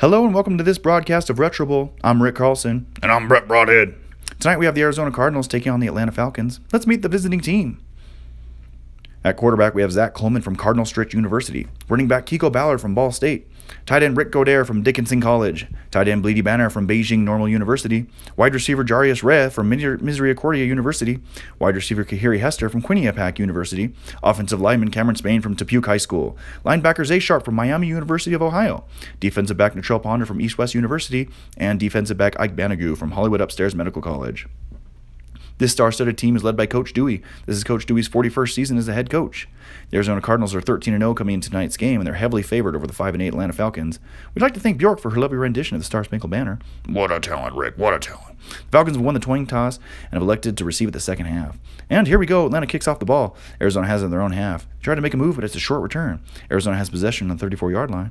Hello and welcome to this broadcast of Retro Bowl. I'm Rick Carlson. And I'm Brett Broadhead. Tonight we have the Arizona Cardinals taking on the Atlanta Falcons. Let's meet the visiting team. At quarterback, we have Zach Coleman from Cardinal Stritch University. Running back Kiko Ballard from Ball State. Tight end Rick Godere from Dickinson College. Tight end Bleedy Banner from Beijing Normal University. Wide receiver Jarius Reh from Misericordia University. Wide receiver Kahiri Hester from Quinnipiac University. Offensive lineman Cameron Spain from Dubuque High School. Linebacker Zay Sharp from Miami University of Ohio. Defensive back Natrell Ponder from East West University. And defensive back Ike Banagoo from Hollywood Upstairs Medical College. This star-studded team is led by Coach Dewey. This is Coach Dewey's 41st season as the head coach. The Arizona Cardinals are 13-0 coming into tonight's game, and they're heavily favored over the 5-8 Atlanta Falcons. We'd like to thank Bjork for her lovely rendition of the Star Spangled Banner. What a talent, Rick. What a talent. The Falcons have won the coin toss and have elected to receive it the second half. And here we go. Atlanta kicks off the ball. Arizona has it in their own half. Tried to make a move, but it's a short return. Arizona has possession on the 34-yard line.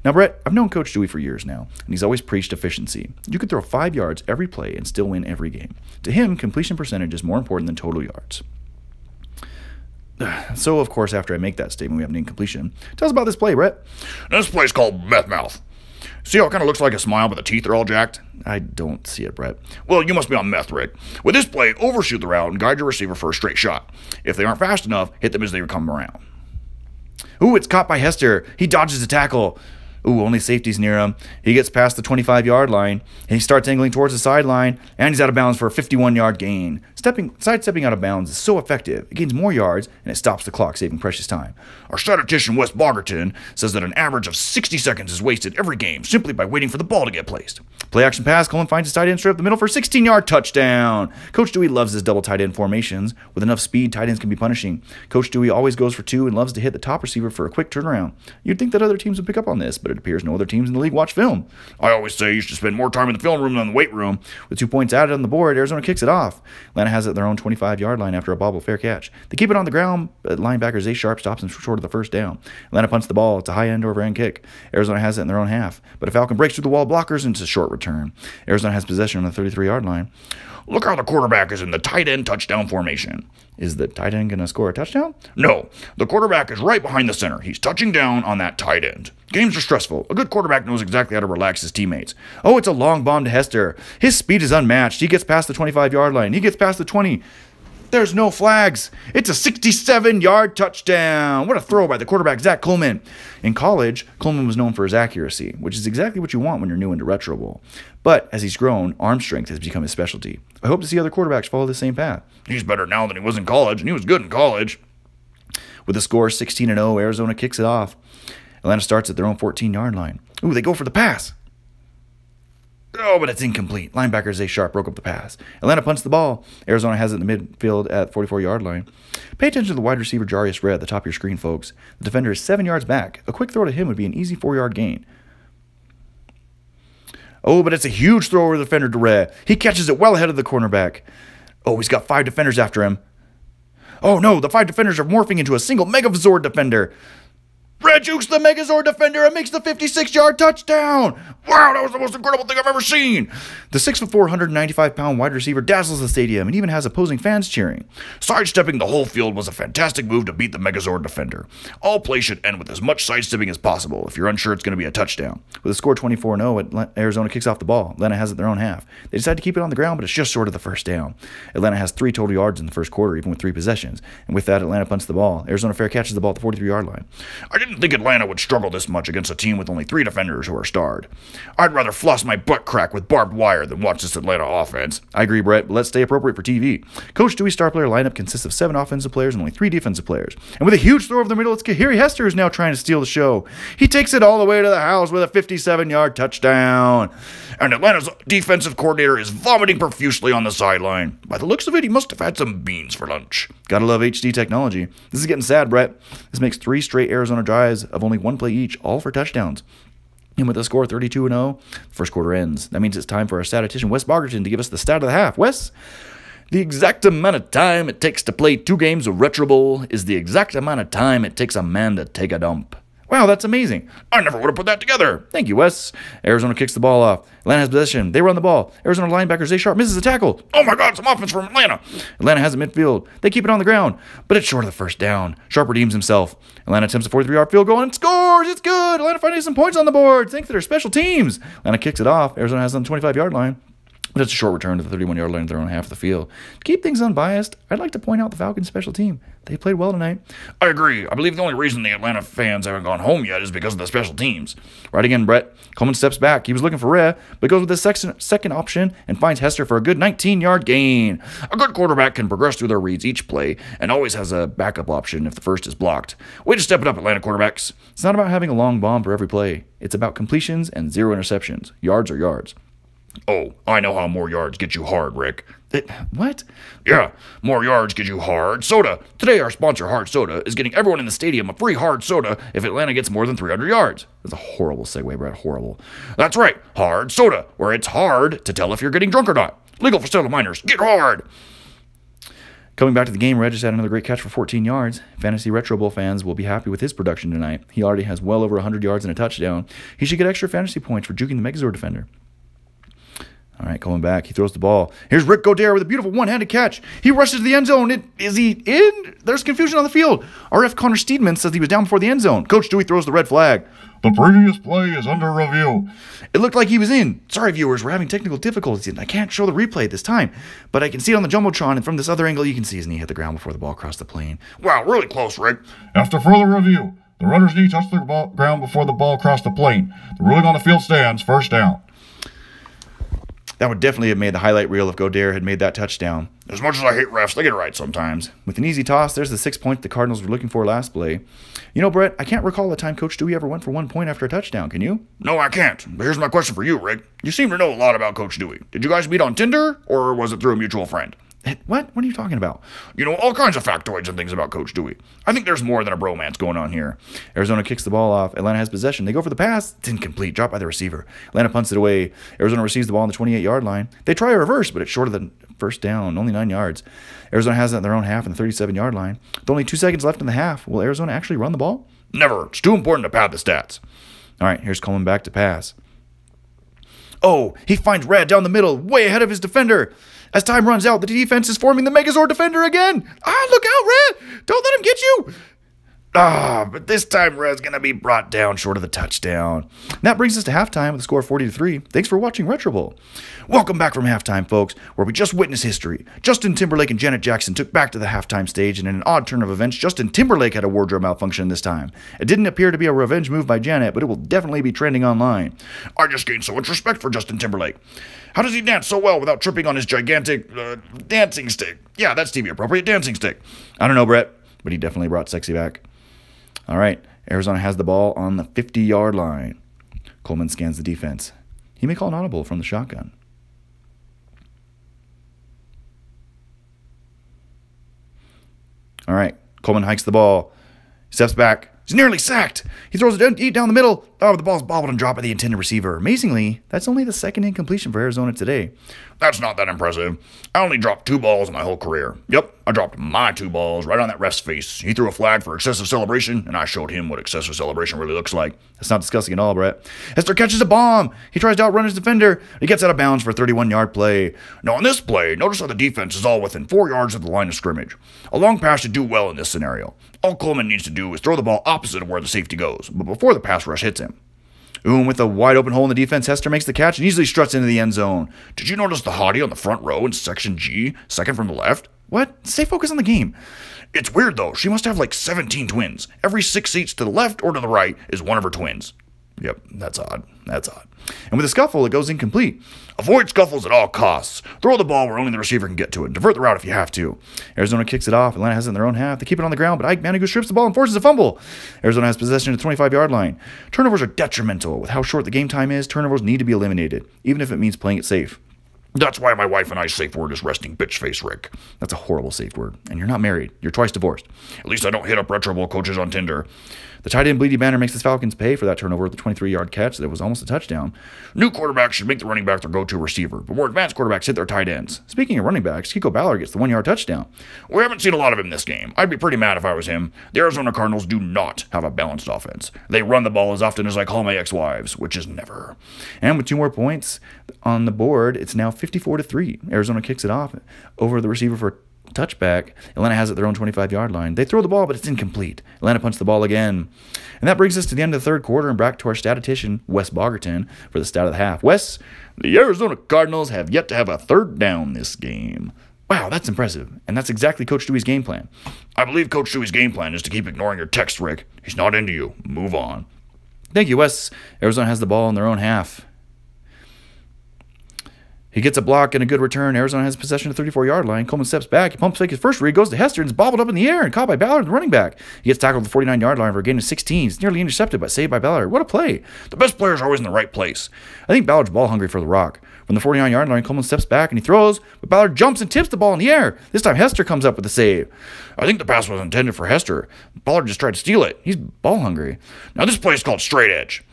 Now, Brett, I've known Coach Dewey for years now, and he's always preached efficiency. You could throw 5 yards every play and still win every game. To him, completion percentage is more important than total yards. So, of course, after I make that statement, we have an incompletion. Tell us about this play, Brett. This play's called Meth Mouth. See how it kind of looks like a smile, but the teeth are all jacked? I don't see it, Brett. Well, you must be on meth, Rick. With this play, overshoot the route and guide your receiver for a straight shot. If they aren't fast enough, hit them as they come around. Ooh, it's caught by Hester. He dodges a tackle. Ooh, only safety's near him. He gets past the 25-yard line, and he starts angling towards the sideline, and he's out of bounds for a 51-yard gain. Sidestepping out of bounds is so effective. It gains more yards, and it stops the clock, saving precious time. Our statistician, Wes Bogerton, says that an average of 60 seconds is wasted every game simply by waiting for the ball to get placed. Play action pass. Coleman finds his tight end straight up the middle for a 16-yard touchdown. Coach Dewey loves his double tight end formations. With enough speed, tight ends can be punishing. Coach Dewey always goes for two and loves to hit the top receiver for a quick turnaround. You'd think that other teams would pick up on this, but it appears no other teams in the league watch film. I always say you should spend more time in the film room than the weight room. With 2 points added on the board, Arizona kicks it off. Atlanta has it at their own 25-yard line after a bobble fair catch. They keep it on the ground, but linebacker Zay Sharp stops them short of the first down. Atlanta punts the ball. It's a high end over end kick. Arizona has it in their own half, but a Falcon breaks through the wall blockers and it's a short return. Arizona has possession on the 33-yard line. Look how the quarterback is in the tight end touchdown formation. Is the tight end going to score a touchdown? No, the quarterback is right behind the center. He's touching down on that tight end. Games are stressful. A good quarterback knows exactly how to relax his teammates. Oh, it's a long bomb to Hester. His speed is unmatched. He gets past the 25-yard line. He gets past the 20. There's no flags. It's a 67-yard touchdown. What a throw by the quarterback, Zach Coleman. In college, Coleman was known for his accuracy, which is exactly what you want when you're new into Retro Bowl. But as he's grown, arm strength has become his specialty. I hope to see other quarterbacks follow the same path. He's better now than he was in college, and he was good in college. With the score 16-0, Arizona kicks it off. Atlanta starts at their own 14-yard line. Ooh, they go for the pass. Oh, but it's incomplete. Linebacker Zay Sharp broke up the pass. Atlanta punts the ball. Arizona has it in the midfield at 44-yard line. Pay attention to the wide receiver Jarius Reh at the top of your screen, folks. The defender is 7 yards back. A quick throw to him would be an easy 4-yard gain. Oh, but it's a huge throw over the defender to Reh. He catches it well ahead of the cornerback. Oh, he's got 5 defenders after him. Oh, no, the 5 defenders are morphing into a single Megazord defender. Reh jukes the Megazord defender and makes the 56-yard touchdown. Wow, that was the most incredible thing I've ever seen. The 6'4", 195-pound wide receiver dazzles the stadium and even has opposing fans cheering. Sidestepping the whole field was a fantastic move to beat the Megazord defender. All play should end with as much sidestepping as possible if you're unsure it's going to be a touchdown. With a score 24-0, Arizona kicks off the ball. Atlanta has it their own half. They decide to keep it on the ground, but it's just short of the first down. Atlanta has 3 total yards in the first quarter, even with 3 possessions. And with that, Atlanta punts the ball. Arizona fair catches the ball at the 43-yard line. I didn't think Atlanta would struggle this much against a team with only 3 defenders who are starred. I'd rather floss my butt crack with barbed wire than watch this Atlanta offense. I agree, Brett, but let's stay appropriate for TV. Coach Dewey's star player lineup consists of 7 offensive players and only 3 defensive players. And with a huge throw over the middle, it's Kahiri Hester who's now trying to steal the show. He takes it all the way to the house with a 57-yard touchdown. And Atlanta's defensive coordinator is vomiting profusely on the sideline. By the looks of it, he must have had some beans for lunch. Gotta love HD technology. This is getting sad, Brett. This makes 3 straight Arizona drives of only 1 play each, all for touchdowns. And with the score 32-0, the first quarter ends. That means it's time for our statistician, Wes Bogerton, to give us the stat of the half. Wes? The exact amount of time it takes to play 2 games of Retro Bowl is the exact amount of time it takes a man to take a dump. Wow, that's amazing. I never would have put that together. Thank you, Wes. Arizona kicks the ball off. Atlanta has possession. They run the ball. Arizona linebacker Zay Sharp misses a tackle. Oh my God, some offense from Atlanta. Atlanta has a midfield. They keep it on the ground, but it's short of the first down. Sharp redeems himself. Atlanta attempts a 43-yard field goal and scores. It's good. Atlanta finally has some points on the board thanks to their special teams. Atlanta kicks it off. Arizona has it on the 25-yard line. But it's a short return to the 31-yard line in their own half of the field. To keep things unbiased, I'd like to point out the Falcons' special team. They played well tonight. I agree. I believe the only reason the Atlanta fans haven't gone home yet is because of the special teams. Right again, Brett. Coleman steps back. He was looking for Rhea, but goes with his second option and finds Hester for a good 19-yard gain. A good quarterback can progress through their reads each play and always has a backup option if the first is blocked. Way to step it up, Atlanta quarterbacks. It's not about having a long bomb for every play. It's about completions and 0 interceptions. Yards are yards. Oh, I know how more yards get you hard, Rick. What? Yeah, more yards get you hard soda. Today, our sponsor, Hard Soda, is getting everyone in the stadium a free hard soda if Atlanta gets more than 300 yards. That's a horrible segue, Brett. Horrible. That's right, Hard Soda, where it's hard to tell if you're getting drunk or not. Legal for sale to minors. Get hard. Coming back to the game, Reg just had another great catch for 14 yards. Fantasy Retro Bowl fans will be happy with his production tonight. He already has well over 100 yards and a touchdown. He should get extra fantasy points for juking the Megazord defender. All right, coming back. He throws the ball. Here's Rick Godare with a beautiful one-handed catch. He rushes to the end zone. Is he in? There's confusion on the field. RF Connor Steedman says he was down before the end zone. Coach Dewey throws the red flag. The previous play is under review. It looked like he was in. Sorry, viewers, we're having technical difficulties, and I can't show the replay at this time. But I can see it on the Jumbotron, and from this other angle, you can see his knee hit the ground before the ball crossed the plane. Wow, really close, Rick. After further review, the runner's knee touched the ground before the ball crossed the plane. The ruling on the field stands, first down. That would definitely have made the highlight reel if Godare had made that touchdown. As much as I hate refs, they get it right sometimes. With an easy toss, there's the 6 points the Cardinals were looking for last play. You know, Brett, I can't recall a time Coach Dewey ever went for 1 point after a touchdown, can you? No, I can't. But here's my question for you, Rick. You seem to know a lot about Coach Dewey. Did you guys meet on Tinder, or was it through a mutual friend? What? What are you talking about? You know, all kinds of factoids and things about Coach Dewey. I think there's more than a bromance going on here. Arizona kicks the ball off. Atlanta has possession. They go for the pass. It's incomplete. Dropped by the receiver. Atlanta punts it away. Arizona receives the ball on the 28-yard line. They try a reverse, but it's short of the first down. Only 9 yards. Arizona has it in their own half on the 37-yard line. With only 2 seconds left in the half, will Arizona actually run the ball? Never. It's too important to pad the stats. All right, here's Coleman back to pass. Oh, he finds Rad down the middle, way ahead of his defender. As time runs out, the defense is forming the Megazord defender again. Ah, look out, Rad! Don't let him get you! But this time Rad's going to be brought down short of the touchdown. And that brings us to halftime with a score of 40-3. Thanks for watching Retro Bowl. Welcome back from halftime, folks, where we just witnessed history. Justin Timberlake and Janet Jackson took back to the halftime stage, and in an odd turn of events, Justin Timberlake had a wardrobe malfunction this time. It didn't appear to be a revenge move by Janet, but it will definitely be trending online. I just gained so much respect for Justin Timberlake. How does he dance so well without tripping on his gigantic dancing stick? Yeah, that's TV-appropriate dancing stick. I don't know, Brett, but he definitely brought sexy back. All right, Arizona has the ball on the 50-yard line. Coleman scans the defense. He may call an audible from the shotgun. All right, Coleman hikes the ball. Steps back. He's nearly sacked. He throws it deep down the middle. Oh, the ball's bobbled and dropped by the intended receiver. Amazingly, that's only the second incompletion for Arizona today. That's not that impressive. I only dropped 2 balls in my whole career. Yep, I dropped my 2 balls right on that ref's face. He threw a flag for excessive celebration, and I showed him what excessive celebration really looks like. That's not disgusting at all, Brett. Hester catches a bomb. He tries to outrun his defender. He gets out of bounds for a 31-yard play. Now, on this play, notice how the defense is all within 4 yards of the line of scrimmage. A long pass should do well in this scenario. All Coleman needs to do is throw the ball opposite of where the safety goes, but before the pass rush hits him. Ooh, and with a wide open hole in the defense, Hester makes the catch and easily struts into the end zone. Did you notice the hottie on the front row in section G, second from the left? What? Stay focused on the game. It's weird, though. She must have like 17 twins. Every 6 seats to the left or to the right is one of her twins. Yep, that's odd. That's odd. And with a scuffle, it goes incomplete. Avoid scuffles at all costs. Throw the ball where only the receiver can get to it. Divert the route if you have to. Arizona kicks it off. Atlanta has it in their own half. They keep it on the ground, but Ike Manigault strips the ball and forces a fumble. Arizona has possession at the 25-yard line. Turnovers are detrimental. With how short the game time is, turnovers need to be eliminated, even if it means playing it safe. That's why my wife and I's safe word is resting bitch face, Rick. That's a horrible safe word. And you're not married. You're twice divorced. At least I don't hit up Retro Bowl coaches on Tinder. The tight end Bleedy Banner makes the Falcons pay for that turnover at the 23-yard catch that was almost a touchdown. New quarterbacks should make the running back their go-to receiver, but more advanced quarterbacks hit their tight ends. Speaking of running backs, Kiko Ballard gets the 1-yard touchdown. We haven't seen a lot of him this game. I'd be pretty mad if I was him. The Arizona Cardinals do not have a balanced offense. They run the ball as often as I call my ex-wives, which is never. And with 2 more points on the board, it's now 54-3. Arizona kicks it off over the receiver for touchback. Atlanta has it at their own 25-yard line. They throw the ball, but it's incomplete. Atlanta punts the ball again. And that brings us to the end of the third quarter and back to our statistician, Wes Bogerton, for the stat of the half. Wes, the Arizona Cardinals have yet to have a third down this game. Wow, that's impressive. And that's exactly Coach Dewey's game plan. I believe Coach Dewey's game plan is to keep ignoring your text, Rick. He's not into you. Move on. Thank you, Wes. Arizona has the ball in their own half. He gets a block and a good return. Arizona has possession at the 34-yard line. Coleman steps back. He pumps fake his first read, goes to Hester, and is bobbled up in the air and caught by Ballard, the running back. He gets tackled at the 49-yard line for a gain of 16. He's nearly intercepted, but saved by Ballard. What a play. The best players are always in the right place. I think Ballard's ball hungry for the rock. From the 49-yard line, Coleman steps back and he throws, but Ballard jumps and tips the ball in the air. This time Hester comes up with the save. I think the pass was intended for Hester. Ballard just tried to steal it. He's ball hungry. Now this play is called straight edge.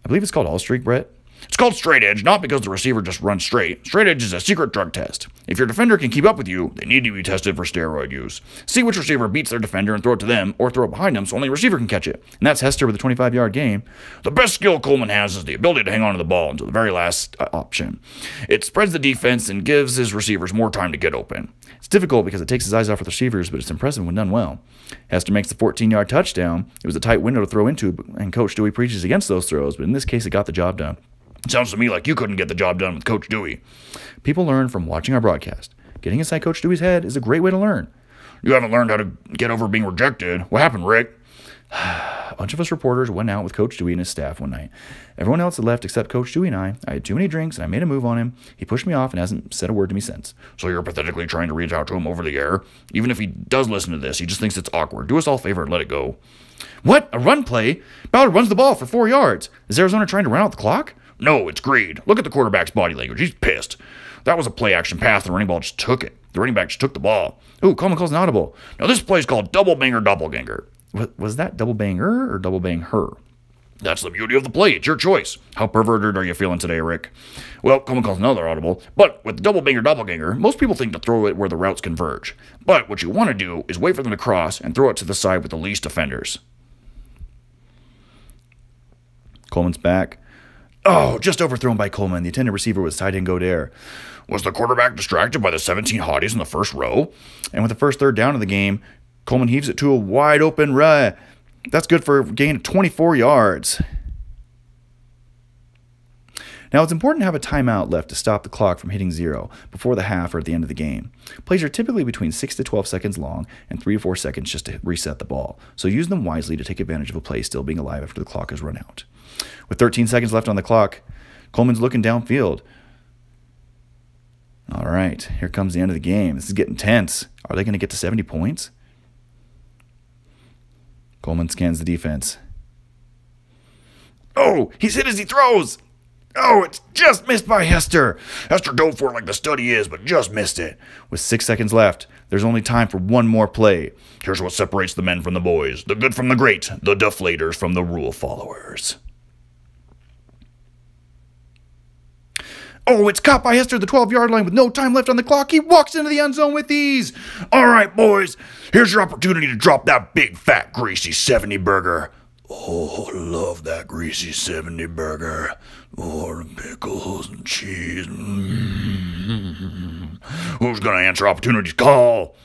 I believe it's called all streak, Brett. It's called straight edge, not because the receiver just runs straight. Straight edge is a secret drug test. If your defender can keep up with you, they need to be tested for steroid use. See which receiver beats their defender and throw it to them, or throw it behind them so only a receiver can catch it. And that's Hester with a 25-yard gain. The best skill Coleman has is the ability to hang on to the ball until the very last option. It spreads the defense and gives his receivers more time to get open. It's difficult because it takes his eyes off the receivers, but it's impressive when done well. Hester makes the 14-yard touchdown. It was a tight window to throw into, and Coach Dewey preaches against those throws, but in this case, it got the job done. Sounds to me like you couldn't get the job done with Coach Dewey. People learn from watching our broadcast. Getting inside Coach Dewey's head is a great way to learn. You haven't learned how to get over being rejected. What happened, Rick? A bunch of us reporters went out with Coach Dewey and his staff one night. Everyone else had left except Coach Dewey and I. I had too many drinks and I made a move on him. He pushed me off and hasn't said a word to me since. So you're pathetically trying to reach out to him over the air? Even if he does listen to this, he just thinks it's awkward. Do us all a favor and let it go. What? A run play? Ballard runs the ball for 4 yards. Is Arizona trying to run out the clock? No, it's greed. Look at the quarterback's body language. He's pissed. That was a play-action pass. The running ball just took it. The running back just took the ball. Ooh, Coleman calls an audible. Now this play is called double banger doppelganger. Was that double banger or double bang her? That's the beauty of the play. It's your choice. How perverted are you feeling today, Rick? Well, Coleman calls another audible. But with the double banger doppelganger, most people think to throw it where the routes converge. But what you want to do is wait for them to cross and throw it to the side with the least defenders. Coleman's back. Oh, just overthrown by Coleman. The intended receiver was tight end Godere. Was the quarterback distracted by the 17 hotties in the first row? And with the first third down of the game, Coleman heaves it to a wide open run. That's good for a gain of 24 yards. Now, it's important to have a timeout left to stop the clock from hitting 0 before the half or at the end of the game. Plays are typically between 6 to 12 seconds long and 3 to 4 seconds just to reset the ball. So use them wisely to take advantage of a play still being alive after the clock has run out. With 13 seconds left on the clock, Coleman's looking downfield. All right, here comes the end of the game. This is getting tense. Are they going to get to 70 points? Coleman scans the defense. Oh, he's hit as he throws. Oh, it's just missed by Hester. Hester dove for it like the stud he is, but just missed it. With 6 seconds left, there's only time for one more play. Here's what separates the men from the boys, the good from the great, the deflators from the rule followers. Oh, it's caught by Hester at the 12-yard line with no time left on the clock. He walks into the end zone with ease. All right, boys, here's your opportunity to drop that big, fat, greasy 70 burger. Oh, love that greasy 70 burger. Oh, the pickles and cheese. Who's going to answer opportunity's call?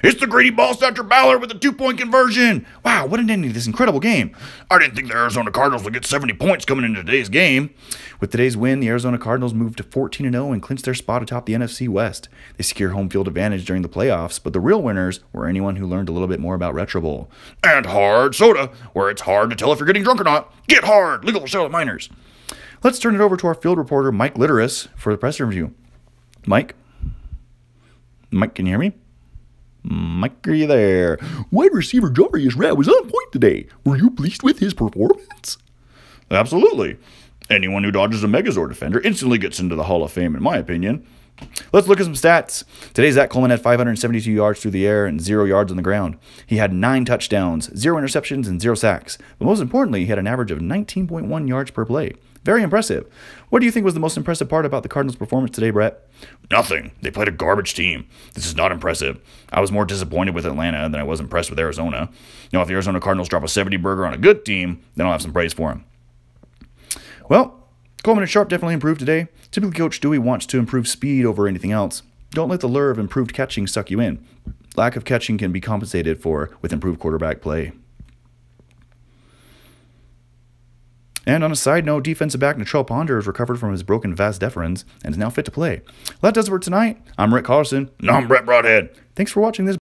It's the greedy ball snatcher Ballard with a 2-point conversion. Wow, what an ending to this incredible game. I didn't think the Arizona Cardinals would get 70 points coming into today's game. With today's win, the Arizona Cardinals moved to 14-0 and clinched their spot atop the NFC West. They secured home field advantage during the playoffs, but the real winners were anyone who learned a little bit more about Retro Bowl. And hard soda, where it's hard to tell if you're getting drunk or not. Get hard, legal for Charlotte minors. Let's turn it over to our field reporter, Mike Litteris, for the press review. Mike? Mike, can you hear me? Mike, are you there? Wide receiver Jarius Rat was on point today. Were you pleased with his performance? Absolutely. Anyone who dodges a Megazord defender instantly gets into the Hall of Fame, in my opinion. Let's look at some stats. Today, Zach Coleman had 572 yards through the air and 0 yards on the ground. He had 9 touchdowns, 0 interceptions, and 0 sacks. But most importantly, he had an average of 19.1 yards per play. Very impressive. What do you think was the most impressive part about the Cardinals' performance today, Brett? Nothing. They played a garbage team. This is not impressive. I was more disappointed with Atlanta than I was impressed with Arizona. Now, if the Arizona Cardinals drop a 70 burger on a good team, then I'll have some praise for them. Well, Coleman and Sharp definitely improved today. Typically, Coach Dewey wants to improve speed over anything else. Don't let the lure of improved catching suck you in. Lack of catching can be compensated for with improved quarterback play. And on a side note, defensive back Natrell Ponder has recovered from his broken vas deferens and is now fit to play. Well, that does it for tonight. I'm Rick Carlson. And I'm Brett Broadhead. Thanks for watching this